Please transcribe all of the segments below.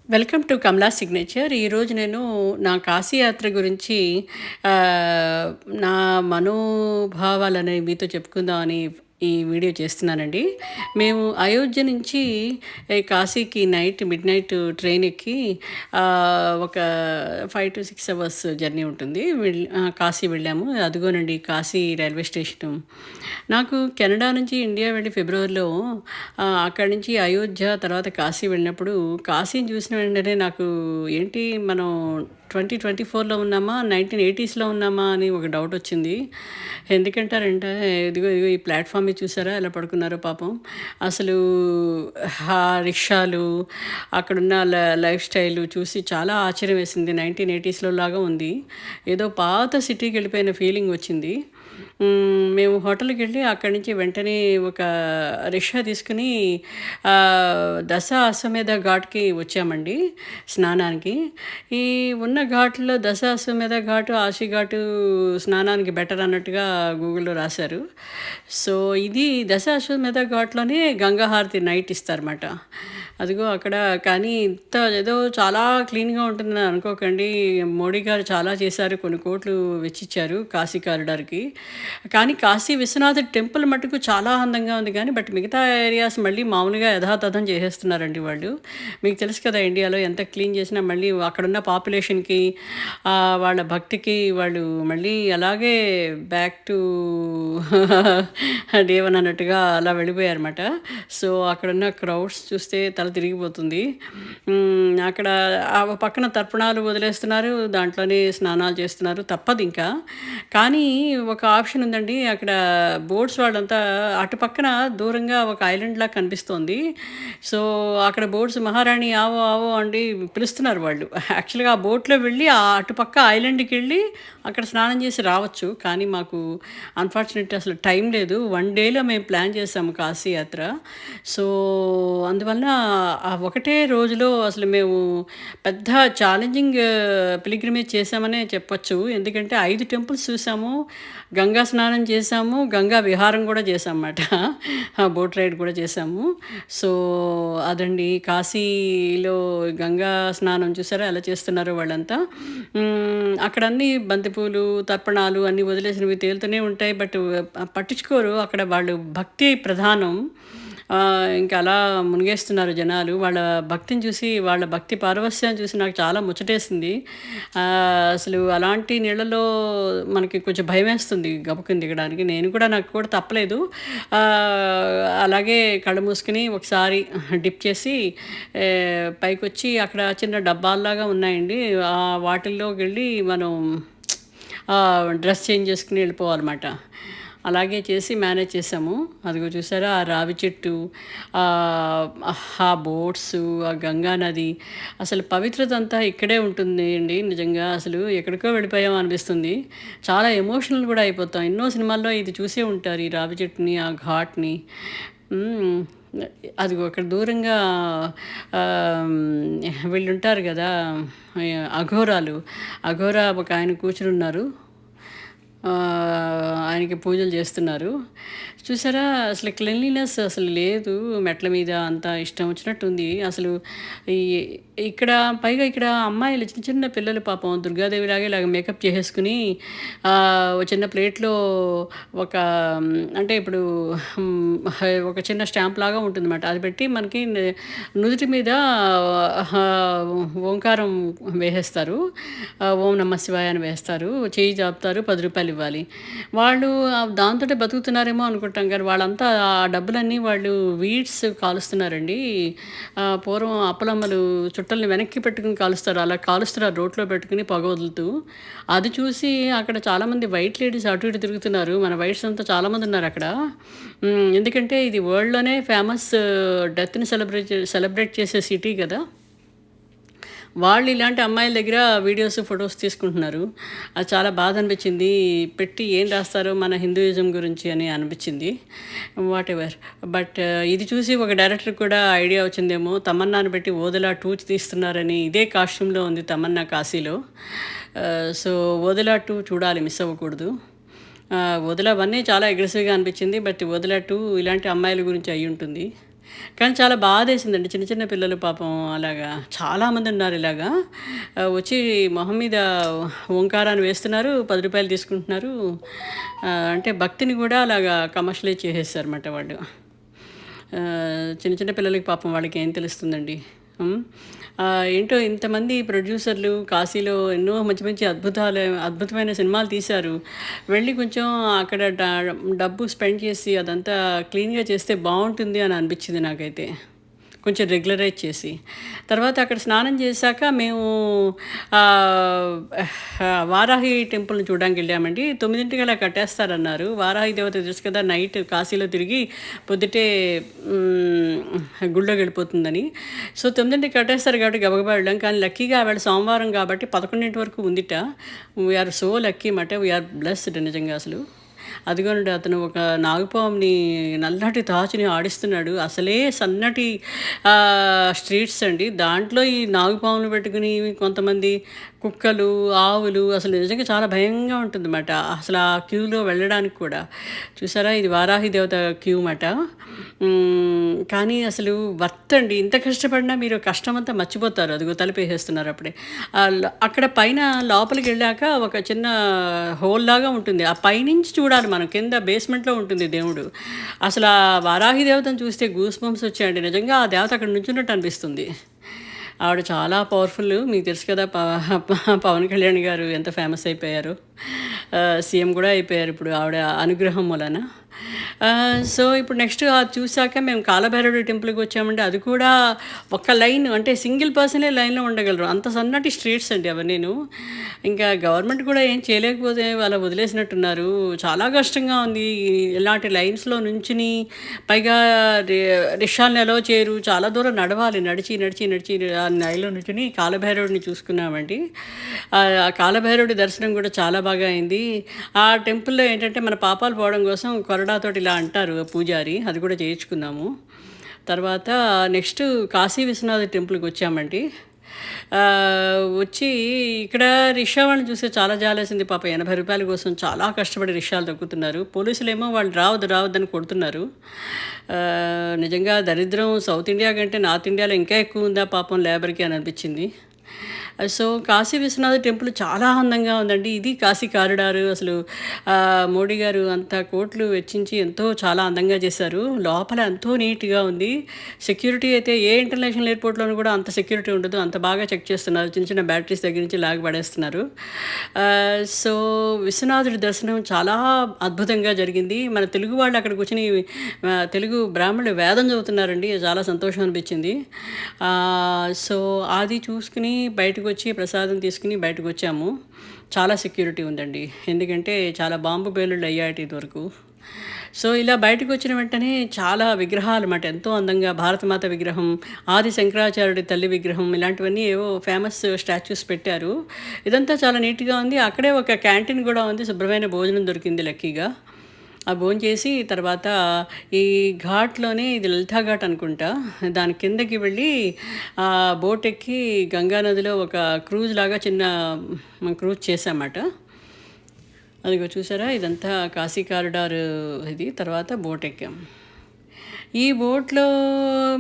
Welcome to Kamala signature. ఈరోజు నేను నా కాశీ యాత్ర గురించి నా మనోభావాలనేవి మీతో చెప్పుకుందామని ఈ వీడియో చేస్తున్నానండి. మేము అయోధ్య నుంచి కాశీకి మిడ్ నైట్ ట్రైన్ ఎక్కి ఒక 5-6 అవర్స్ జర్నీ ఉంటుంది. కాశీ వెళ్ళాము. అదిగోనండి కాశీ రైల్వే స్టేషను. నాకు కెనడా నుంచి ఇండియా వెళ్ళి ఫిబ్రవరిలో అక్కడి నుంచి అయోధ్య, తర్వాత కాశీ వెళ్ళినప్పుడు కాశీని చూసిన వెంటనే నాకు ఏంటి మనం 2024లో ఉన్నామా? 1980స్‌లో ఉన్నామా? అని ఒక డౌటొచ్చింది. ఎందుకంటారంటే ఇదిగో ఇదిగో ఈ ప్లాట్‌ఫామ్ మీద చూసారా ఎలా పడుకున్నారో పాపం. అసలు రిక్షాలు, అక్కడున్న లైఫ్ స్టైలు చూసి చాలా ఆశ్చర్యం వేసింది. 1980స్‌లో లాగా ఉంది. ఏదో పాత సిటీకెళ్ళిపోయిన ఫీలింగ్ వచ్చింది. మేము హోటల్‌కెళ్ళి అక్కడి నుంచి వెంటనే ఒక రిక్షా తీసుకొని అశ్వమేధ ఘాట్‌కి వచ్చామండి స్నానానికి. ఈ ఉన్న ఘాట్‌లో అశ్వమేధ ఘాటు, ఆశీ ఘాటు స్నానానికి బెటర్ అన్నట్టుగా గూగుల్‌లో రాశారు. సో, ఇది అశ్వమేధ ఘాట్‌లోనే గంగా హారతి నైట్ ఇస్తారన్నమాట. అదిగో అక్కడ కానీ ఇంత ఏదో చాలా క్లీన్‌గా ఉంటుందని అనుకోకండి. మోడీ గారు చాలా చేశారు. కొన్ని కోట్లు వెచ్చిచ్చారు కాశీ కారిడార్‌కి. కానీ కాశీ విశ్వనాథ టెంపుల్ మట్టుకు చాలా అందంగా ఉంది గానీ, బట్ మిగతా ఏరియాస్ మళ్ళీ మామూలుగా యథాతథం చేసేస్తున్నారండి వాళ్ళు. మీకు తెలుసు కదా ఇండియాలో ఎంత క్లీన్ చేసినా మళ్ళీ అక్కడున్న పాపులేషన్‌కి, వాళ్ళ భక్తికి వాళ్ళు మళ్ళీ అలాగే బ్యాక్ టు డే వన్ అన్నట్టుగా అలా వెళ్ళిపోయారన్నమాట. సో, అక్కడున్న క్రౌడ్స్ చూస్తే తల తిరిగిపోతుంది. అక్కడ పక్కన తర్పణాలు వదిలేస్తున్నారు. దాంట్లోనే స్నానాలు చేస్తున్నారు. తప్పదింకా. కానీ ఒక ఆప్షన్ ఉందండి. అక్కడ బోట్స్ వాళ్ళంతా అటు పక్కన దూరంగా ఒక ఐలాండ్‌లా కనిపిస్తోంది. సో, అక్కడ బోట్స్ మహారాణి ఆవో ఆవో అండి పిలుస్తున్నారు వాళ్ళు. యాక్చువల్‌గా ఆ బోట్‌లో వెళ్ళి అటుపక్క ఐలాండ్‌కెళ్ళి అక్కడ స్నానం చేసి రావచ్చు. కానీ మాకు అన్‌ఫార్చునేట్‌లీ అసలు టైం లేదు. 1 డేలో మేము ప్లాన్ చేసాము కాశీ యాత్ర. సో, అందువలన ఆ ఒకటే రోజులో అసలు మేము పెద్ద ఛాలెంజింగ్ పిల్గ్రిమేజ్ చేశామనే చెప్పొచ్చు. ఎందుకంటే 5 టెంపుల్స్ చూసాము. గంగా స్నానం చేశాము. గంగా విహారం కూడా చేశామన్నమాట. బోట్ రైడ్ కూడా చేశాము. సో, అదండి కాశీలో గంగా స్నానం చూసారా ఎలా చేస్తున్నారో వాళ్ళంతా. అక్కడ అన్నీ బంతిపూలు, తర్పణాలు అన్నీ వదిలేసినవి తేలుతూనే ఉంటాయి. బట్ పట్టించుకోరు. అక్కడ వాళ్ళు భక్తి ప్రధానం. ఇంకా అలా మునిగేస్తున్నారు జనాలు. వాళ్ళ భక్తిని చూసి, వాళ్ళ భక్తి పారవస్యాన్ని చూసి నాకు చాలా ముచ్చటేసింది. అసలు అలాంటి నీళ్ళలో మనకి కొంచెం భయమేస్తుంది గబుక్కున దిగడానికి. నాకు కూడా తప్పలేదు. అలాగే కళ్ళు మూసుకొని ఒకసారి డిప్ చేసి పైకొచ్చి అక్కడ చిన్న డబ్బాల్లాగా ఉన్నాయండి. వాటిల్లోకెళ్ళి మనం డ్రెస్ చేంజ్ చేసుకొని వెళ్ళిపోవాలన్నమాట. అలాగే చేసి మేనేజ్ చేసాము. అదిగో చూసారా ఆ రావి చెట్టు, ఆ బోట్సు, ఆ గంగా నది, అసలు పవిత్రత అంతా ఇక్కడే ఉంటుంది అండి. నిజంగా అసలు ఎక్కడికో వెళ్ళిపోయాం అనిపిస్తుంది. చాలా ఎమోషనల్ కూడా అయిపోతాం. ఎన్నో సినిమాల్లో ఇది చూసే ఉంటారు ఈ రావి చెట్టుని, ఆ ఘాట్‌ని. హ్మ్. అదిగో అక్కడ దూరంగా వీళ్ళుంటారు గదా! అఘోరాలు. అఘోరా ఒకాయన కూర్చొనున్నారు. ఆయనకి పూజలు చేస్తున్నారు. చూసారా అసలు క్లెన్లీనెస్ అసలు లేదు. మెట్ల మీద అంతా ఇష్టం వచ్చినట్టుంది. అసలు ఈ ఇక్కడ పైగా ఇక్కడ అమ్మాయిలు చిన్న చిన్న పిల్లలు పాపం దుర్గాదేవిలాగే ఇలాగ మేకప్ చేసేసుకుని ఓ చిన్న ప్లేట్‌లో ఒక అంటే ఇప్పుడు ఒక చిన్న స్టాంప్ లాగా ఉంటుందన్నమాట. అది పెట్టి మనకి నుదుటి మీద ఓంకారం వేసేస్తారు. ఓం నమః శివాయ అని వేస్తారు. చెయ్యి చాపుతారు. రూ. 10 ఇవ్వాలి. వాళ్ళు దాంతోటే బతుకుతున్నారేమో అనుకుంటాం కానీ వాళ్ళంతా ఆ డబ్బులన్నీ వాళ్ళు వీడ్స్ కాలుస్తున్నారండి. పూర్వం అప్పలమ్మలు చుట్టల్ని వెనక్కి పెట్టుకుని కాలుస్తారు. అలా కాలుస్తున్నారు రోట్లో పెట్టుకుని పొగ వదులుతూ. అది చూసి అక్కడ చాలామంది వైట్ లేడీస్ అటు ఇటు తిరుగుతున్నారు. మన వైట్స్ అంతా చాలామంది ఉన్నారక్కడ. ఎందుకంటే ఇది వరల్డ్‌లోనే ఫేమస్ డెత్‌ని సెలబ్రేట్ చేసే సిటీ కదా! వాళ్ళు ఇలాంటి అమ్మాయిల దగ్గర వీడియోస్, ఫోటోస్ తీసుకుంటున్నారు. అది చాలా బాధ అనిపించింది. పెట్టి ఏం రాస్తారో మన హిందూయిజం గురించి అని అనిపించింది. వాటెవర్. బట్ ఇది చూసి ఒక డైరెక్టర్‌కి కూడా ఐడియా వచ్చిందేమో తమన్నాని పెట్టి 'ఓదెలా 2' తీస్తున్నారని. ఇదే కాస్ట్యూమ్‌లో ఉంది తమన్నా కాశీలో. సో, 'ఓదెలా 2' చూడాలి, మిస్ అవ్వకూడదు. 'ఓదెలా 1' చాలా అగ్రెసివ్‌గా అనిపించింది. బట్ 'ఓదెలా 2' ఇలాంటి అమ్మాయిల గురించి అయ్యుంటుంది. కానీ చాలా బాధేసిందండి. చిన్న చిన్న పిల్లలు పాపం అలాగా చాలామంది ఉన్నారు ఇలాగా. వచ్చి మొహం మీద ఓంకారాన్ని వేస్తున్నారు, రూ. 10 తీసుకుంటున్నారు. అంటే భక్తిని కూడా అలాగా కమర్షియలైజ్ చేసేసారన్నమాట వాళ్ళు. చిన్న చిన్న పిల్లలకి పాపం వాళ్ళకేం తెలుస్తుందండి. హ్మ్. ఏంటో ఇంతమంది ప్రొడ్యూసర్లు కాశీలో ఎన్నో మంచి మంచి అద్భుతమైన సినిమాలు తీశారు. వెళ్ళి కొంచెం అక్కడ డబ్బు స్పెండ్ చేసి అదంతా క్లీన్‌గా చేస్తే బావుంటుంది అని అనిపించింది నాకైతే. కొంచెం రెగ్యులరైజ్ చేసి. తర్వాత అక్కడ స్నానం చేశాక మేము ఆహ్, వారాహి టెంపుల్‌ని చూడడానికెళ్ళామండి. 9కి అలా కట్టేస్తారన్నారు. వారాహి దేవత తెలుసు కదా! నైట్ కాశీలో తిరిగి పొద్దుటే గుడిలోకెళ్ళిపోతుందని. సో, 9కి కట్టేస్తారు కాబట్టి గబగబా వెళ్ళాం. కానీ లక్కీగా ఆవిడ సోమవారం కాబట్టి 11 వరకు ఉందిట. వీఆర్ సో లక్కీ మాట. వీఆర్ బ్లెస్డ్ నిజంగా అసలు. అదిగోనండి అతను ఒక నాగుపాముని నల్లటి తాచుని ఆడిస్తున్నాడు. అసలే సన్నటి స్ట్రీట్స్ అండి. దాంట్లో ఈ నాగుపాములు పెట్టుకుని కొంతమంది కుక్కలు, ఆవులు అసలు నిజంగా చాలా భయంగా ఉంటుందన్నమాట. అసలు ఆ క్యూలో వెళ్ళడానికి కూడా. చూసారా ఇది వారాహి దేవత క్యూ మాట. కానీ అసలు వర్త్ అండి. ఇంత కష్టపడినా మీరు కష్టమంతా మర్చిపోతారు. అదిగో తలుపేసేస్తున్నారు అప్పుడే. అక్కడ పైన లోపలికెళ్ళాక ఒక చిన్న హోల్‌లాగా ఉంటుంది. ఆ పైనుంచి చూడాలి మనం. కింద బేస్మెంట్‌లో ఉంటుంది దేవుడు. అసలు ఆ వారాహి దేవతను చూస్తే గూస్ బంప్స్ వచ్చాయండి. నిజంగా ఆ దేవత అక్కడ నుంచున్నట్టు అనిపిస్తుంది. ఆవిడ చాలా పవర్‌ఫుల్. మీకు తెలుసు కదా! పవన్ కళ్యాణ్ గారు ఎంత ఫేమస్ అయిపోయారో. సీఎం కూడా అయిపోయారు ఇప్పుడు ఆవిడ అనుగ్రహం మూలాన. సో, ఇప్పుడు నెక్స్ట్ అది చూసాక మేము కాలభైరవుడి టెంపుల్‌కి వచ్చామండి. అది కూడా ఒక లైన్ అంటే సింగిల్ పర్సనే లైన్‌లో ఉండగలరు. అంత సన్నటి స్ట్రీట్స్ అండి అవన్నీను. ఇంకా గవర్నమెంట్ కూడా ఏం చేయలేకపోతే అలా వదిలేసినట్టున్నారు. చాలా కష్టంగా ఉంది. ఇలాంటి లైన్స్‌లో నుంచుని పైగా రి రిక్షాలని అలో చేయరు. చాలా దూరం నడవాలి. నడిచి ఆ లైన్‌లో నుంచుని కాలభైరవుడిని చూసుకున్నామండి. ఆ కాలభైరవుడి దర్శనం కూడా చాలా బాగా అయింది. ఆ టెంపుల్‌లో ఏంటంటే మన పాపాలు పోవడం కోసం కొరడాతోటి ఇలా అంటారు పూజారి. అది కూడా చేయించుకున్నాము. తర్వాత నెక్స్ట్ కాశీ విశ్వనాథ టెంపుల్‌కొచ్చామండి. వచ్చి ఇక్కడ రిక్షా వాళ్ళని చూస్తే చాలా జాలేసింది. పాపం రూ. 80 కోసం చాలా కష్టపడి రిక్షాలు తొక్కుతున్నారు. పోలీసులేమో వాళ్ళు రావద్దని కొడుతున్నారు. నిజంగా దరిద్రం సౌత్ ఇండియా కంటే నార్త్ ఇండియాలో ఇంకా ఎక్కువ ఉందా పాపం లేబర్‌కి అని అనిపించింది. సో, కాశీ విశ్వనాథ టెంపుల్ చాలా అందంగా ఉందండి. ఇది కాశీ కారిడారు అసలు మోడీ గారు అంత కోట్లు వెచ్చించి ఎంతో చాలా అందంగా చేశారు. లోపల ఎంతో నీట్‌గా ఉంది. సెక్యూరిటీ అయితే ఏ ఇంటర్నేషనల్ ఎయిర్‌పోర్ట్‌లోను కూడా అంత సెక్యూరిటీ ఉండదు. అంత బాగా చెక్ చేస్తున్నారు. చిన్న చిన్న బ్యాటరీస్ దగ్గర నుంచి లాగి పడేస్తున్నారు. సో, విశ్వనాథుడి దర్శనం చాలా అద్భుతంగా జరిగింది. మన తెలుగు వాళ్ళు అక్కడ కూర్చొని తెలుగు బ్రాహ్మణులు వేదం చదువుతున్నారండి. చాలా సంతోషం అనిపించింది. సో, అది చూసుకుని బయటకొచ్చి ప్రసాదం తీసుకుని బయటకొచ్చాము. చాలా సెక్యూరిటీ ఉందండి. ఎందుకంటే చాలా బాంబు పేలుళ్ళు అయ్యాయట ఇదివరకు. సో, ఇలా బయటకొచ్చిన వెంటనే చాలా విగ్రహాలన్నమాట. ఎంతో అందంగా భారతమాత విగ్రహం, ఆది శంకరాచార్యుడి తల్లి విగ్రహం ఇలాంటివన్నీ ఏవో ఫేమస్ స్టాచ్యూస్ పెట్టారు. ఇదంతా చాలా నీట్‌గా ఉంది. అక్కడే ఒక క్యాంటీన్ కూడా ఉంది. శుభ్రమైన భోజనం దొరికింది లక్కీగా. ఆ భోంచేసి తర్వాత ఈ ఘాట్‌లోనే ఇది లలితా ఘాట్ అనుకుంటా. దాని కిందకి వెళ్ళి బోట్ ఎక్కి గంగా నదిలో ఒక క్రూజ్‌లాగా చిన్న క్రూజ్ చేశామాట. అదిగో చూసారా ఇదంతా కాశీ కారిడార్ ఇది. తర్వాత బోట్ ఎక్కాం. ఈ బోట్‌లో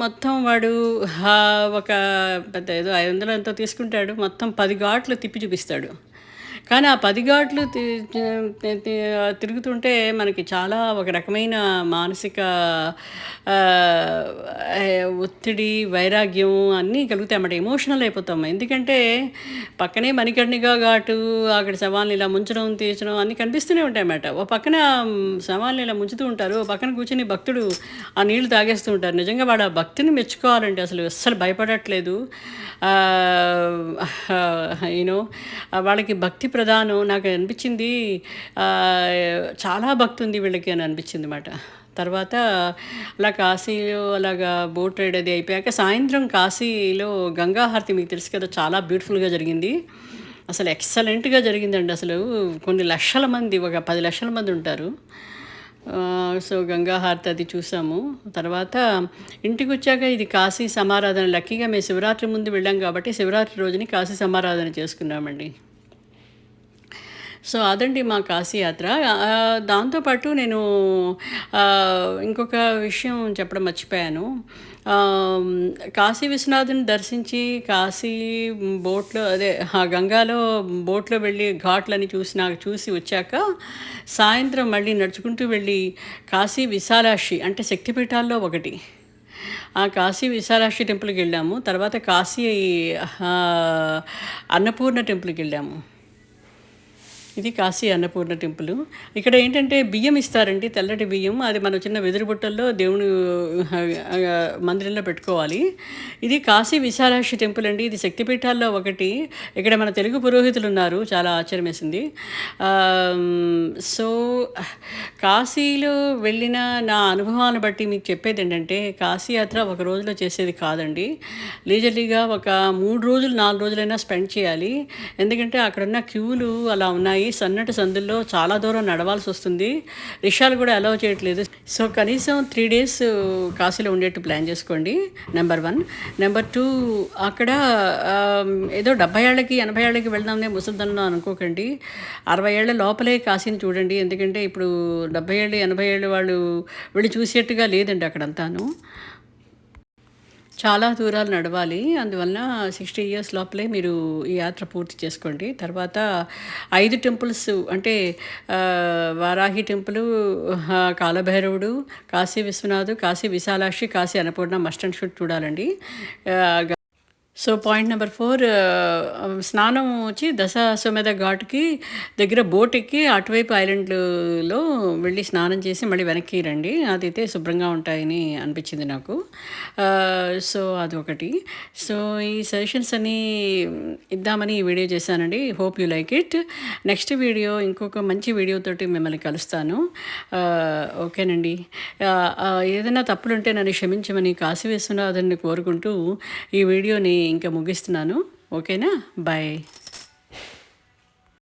మొత్తం వాడు ఒక పెద్ద ఏదో 500 ఎంతో తీసుకుంటాడు. మొత్తం 10 ఘాట్లు తిప్పి చూపిస్తాడు. కానీ ఆ 10 ఘాట్లు తిరుగుతుంటే మనకి చాలా ఒక రకమైన మానసిక ఒత్తిడి, వైరాగ్యం అన్నీ కలుగుతాయన్నమాట. ఎమోషనల్ అయిపోతాం. ఎందుకంటే పక్కనే మణికర్ణిక ఘాటు, అక్కడ శవాల్ని ఇలా ముంచడం, తీర్చడం అన్నీ కనిపిస్తూనే ఉంటాయన్నమాట. ఓ పక్కన శవాల్ని ఇలా ముంచుతూ ఉంటారు. ఓ పక్కన కూర్చొని భక్తుడు ఆ నీళ్లు తాగేస్తూ ఉంటారు. నిజంగా వాడు ఆ భక్తిని మెచ్చుకోవాలండి. అసలు అస్సలు భయపడట్లేదు. యూనో వాళ్ళకి భక్తి ప్రధానం. నాకు అనిపించింది చాలా భక్తి ఉంది వీళ్ళకి అని అనిపించింది మాట. తర్వాత అలా కాశీలో అలాగా బోట్ రైడ్ అది అయిపోయాక సాయంత్రం కాశీలో గంగా హారతి మీకు తెలుసు కదా! చాలా బ్యూటిఫుల్‌గా జరిగింది. అసలు ఎక్సలెంట్‌గా జరిగిందండి అసలు. కొన్ని లక్షల మంది ఒక 10 లక్షల మంది ఉంటారు. సో, గంగా హారతి అది చూసాము. తర్వాత ఇంటికొచ్చాక ఇది కాశీ సమారాధన లక్కీగా మేము శివరాత్రి ముందు వెళ్ళాం కాబట్టి శివరాత్రి రోజుని కాశీ సమారాధన చేసుకున్నామండి. సో అదండి మా కాశీ యాత్ర. దాంతో పాటు నేను ఇంకొక విషయం చెప్పడం మర్చిపోయాను. ఆహ్, కాశీ విశ్వనాథుని దర్శించి కాశీ బోట్‌లో అదే గంగాలో బోట్‌లో వెళ్ళి ఘాట్లని చూసి వచ్చాక సాయంత్రం మళ్ళీ నడుచుకుంటూ వెళ్ళి కాశీ విశాలాక్షి అంటే శక్తిపీఠాల్లో ఒకటి. ఆ కాశీ విశాలాక్షి టెంపుల్‌కెళ్ళాము. తర్వాత కాశీ అన్నపూర్ణ టెంపుల్‌కెళ్ళాము. ఇది కాశీ అన్నపూర్ణ టెంపులు. ఇక్కడ ఏంటంటే బియ్యం ఇస్తారండి. తెల్లటి బియ్యం. అది మనం చిన్న వెదురు బుట్టల్లో దేవుని మందిరంలో పెట్టుకోవాలి. ఇది కాశీ విశాలాక్షి టెంపుల్ అండి. ఇది శక్తిపీఠాల్లో ఒకటి. ఇక్కడ మన తెలుగు పురోహితులున్నారు. చాలా ఆశ్చర్యమేసింది. సో కాశీలో వెళ్ళిన నా అనుభవాలను బట్టి మీకు చెప్పేదేంటంటే, కాశీ యాత్ర ఒక రోజులో చేసేది కాదండి. లీజర్లీగా ఒక 3 రోజులు, 4 రోజులైనా స్పెండ్ చేయాలి. ఎందుకంటే అక్కడున్న క్యూలు అలా ఉన్నాయి. సన్నటి సందుల్లో చాలా దూరం నడవాల్సొస్తుంది. రిక్షాలు కూడా అలౌ చేయట్లేదు. సో కనీసం 3 డేస్ కాశీలో ఉండేట్టు ప్లాన్ చేసుకోండి. నెంబర్ 1. నెంబర్ 2, అక్కడ ఏదో 70 ఏళ్ళకి 80 ఏళ్ళకి వెళ్దాంలే ముసలితనంలో అనుకోకండి. 60 ఏళ్ల లోపలే కాశీని చూడండి. ఎందుకంటే ఇప్పుడు 70 ఏళ్ళు 80 ఏళ్ళు వాళ్ళు వెళ్ళి చూసేట్టుగా లేదండి అక్కడంతాను. చాలా దూరాలు నడవాలి. అందువలన 60 ఇయర్స్ లోపలే మీరు ఈ యాత్ర పూర్తి చేసుకోండి. తర్వాత 5 టెంపుల్స్ అంటే వారాహి టెంపులు, కాలభైరవుడు, Kashi Vishwanath, Kashi Visalakshi, Kashi Annapurna must and should చూడాలండి. సో పాయింట్ నెంబర్ 4, స్నానం వచ్చి దశాశ్వమేధ ఘాట్‌కి దగ్గర బోట్ ఎక్కి అటువైపు ఐలాండ్‌లో వెళ్ళి స్నానం చేసి మళ్ళీ వెనక్కి రండి. అదైతే శుభ్రంగా ఉంటాయని అనిపించింది నాకు. సో అదొకటి. సో ఈ సజెషన్స్ అన్నీ ఇద్దామని ఈ వీడియో చేశానండి. Hope you like it. Next video ఇంకొక మంచి వీడియోతోటి మిమ్మల్ని కలుస్తాను. ఓకేనండి. ఏదైనా తప్పులుంటే నన్ను క్షమించమని కాశీ విశ్వనాథుడిని కోరుకుంటూ ఈ వీడియోని ఇంకా ముగిస్తున్నాను. ఓకేనా? బాయ్.